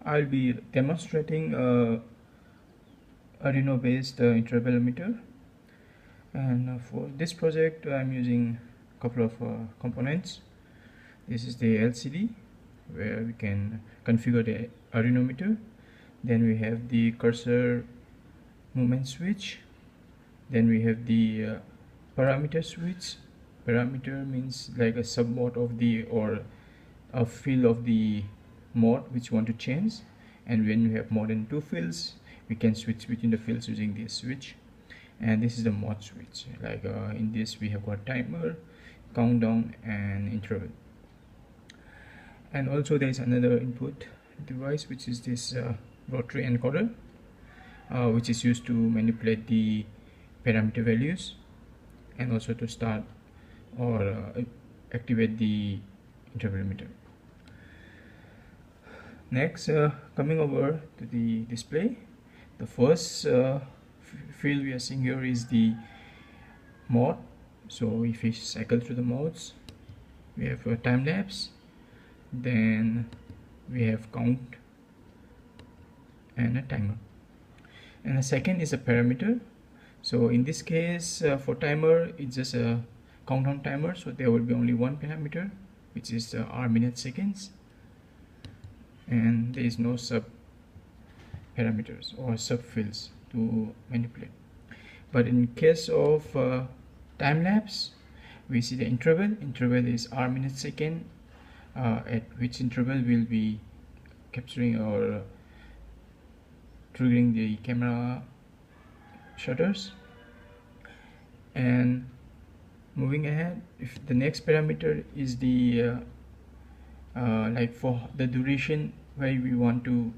I'll be demonstrating Arduino based intervelometer, and for this project I'm using a couple of components. This is the LCD where we can configure the Arduino meter. Then we have the cursor movement switch. Then we have the parameter switch. Parameter means like a sub mode of the or a field of the mode which you want to change, and when you have more than two fields we can switch between the fields using this switch. And this is the mode switch, like in this we have got timer, countdown and interval. And also there is another input device which is this rotary encoder, which is used to manipulate the parameter values and also to start or activate the intervelometer. Next, coming over to the display, the first field we are seeing here is the mode. So if we cycle through the modes, we have a time lapse, then we have count and a timer, and the second is a parameter. So in this case for timer it's just a countdown timer, so there will be only one parameter which is R minutes seconds, and there is no sub parameters or sub fields to manipulate. But in case of time lapse, we see the interval is R minutes second, at which interval will be capturing or triggering the camera shutters. And moving ahead, if the next parameter is the like for the duration where we want to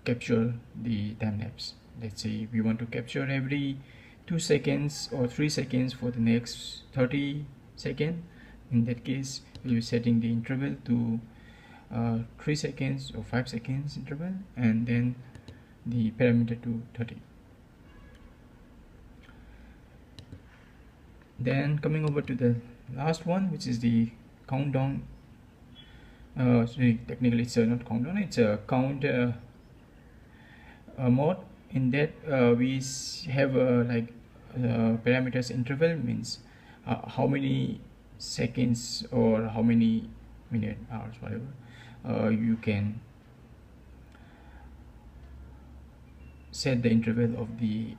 capture the time lapse. Let's say we want to capture every 2 seconds or 3 seconds for the next 30 seconds. In that case we'll be setting the interval to 3 seconds or 5 seconds interval, and then the parameter to 30. Then coming over to the last one, which is the countdown. Sorry, technically it's not countdown, it's a count mode. In that we have like parameters interval, means how many seconds or how many minutes, hours, whatever you can set the interval of the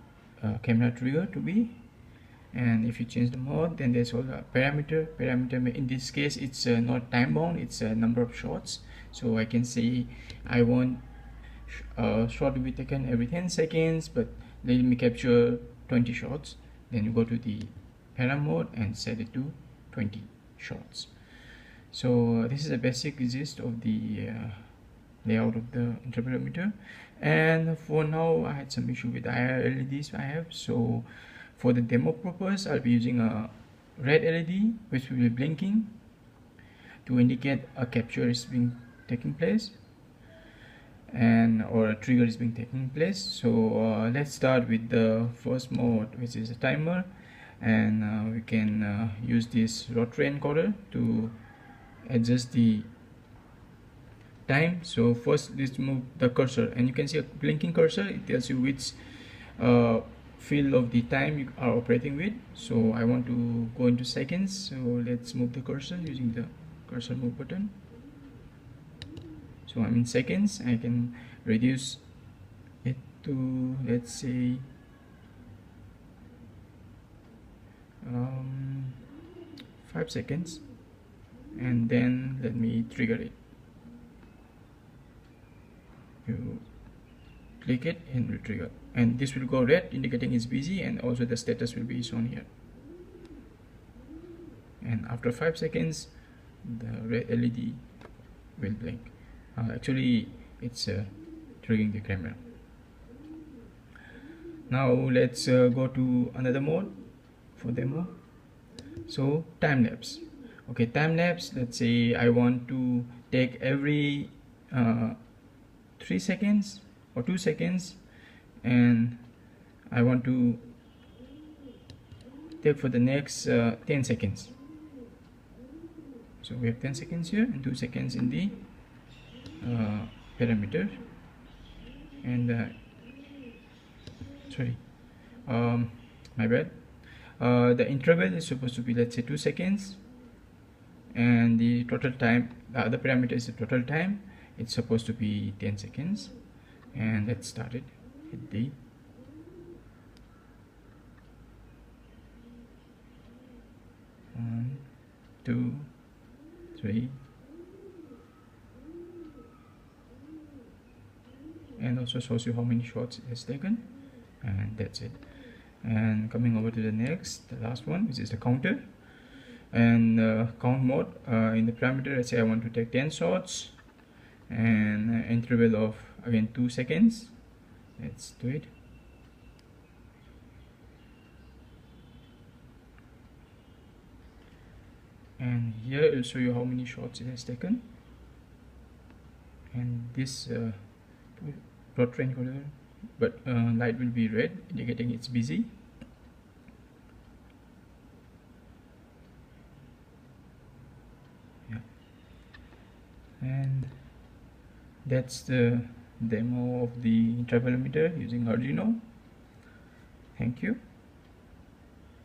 camera trigger to be. And if you change the mode, then there's also a parameter. In this case it's not time bound, it's a number of shots. So I can say I want shot to be taken every 10 seconds, but let me capture 20 shots. Then you go to the para mode and set it to 20 shots. So this is a basic gist of the layout of the intervelometer. And for now I had some issue with IR LEDs I have, so for the demo purpose I'll be using a red LED which will be blinking to indicate a capture is being taking place, and or a trigger is being taking place. So let's start with the first mode, which is a timer, and we can use this rotary encoder to adjust the time. So first let's move the cursor, and you can see a blinking cursor. It tells you which field of the time you are operating with. So I want to go into seconds, so let's move the cursor using the cursor move button. So I'm in seconds. I can reduce it to, let's say, 5 seconds, and then let me trigger it. You click it and retrigger, and this will go red indicating it's busy, and also the status will be shown here. And after 5 seconds the red LED will blink. Actually it's triggering the camera. Now let's go to another mode for demo. So time lapse. Okay, time lapse, let's say I want to take every 3 seconds or 2 seconds, and I want to take for the next 10 seconds. So we have 10 seconds here and 2 seconds in the parameter, and sorry, my bad. The interval is supposed to be, let's say, 2 seconds, and the total time, the other parameter is the total time. It's supposed to be 10 seconds. And let's start it. Hit D. One, two, three, and also shows you how many shots it has taken, and that's it. And coming over to the next, the last one, which is the counter. And count mode, in the parameter, let's say I want to take 10 shots, and interval of again 2 seconds. Let's do it. And here it will show you how many shots it has taken, and this plot train color, but light will be red, indicating it's busy. Yeah, and that's the demo of the intervelometer using Arduino. Thank you.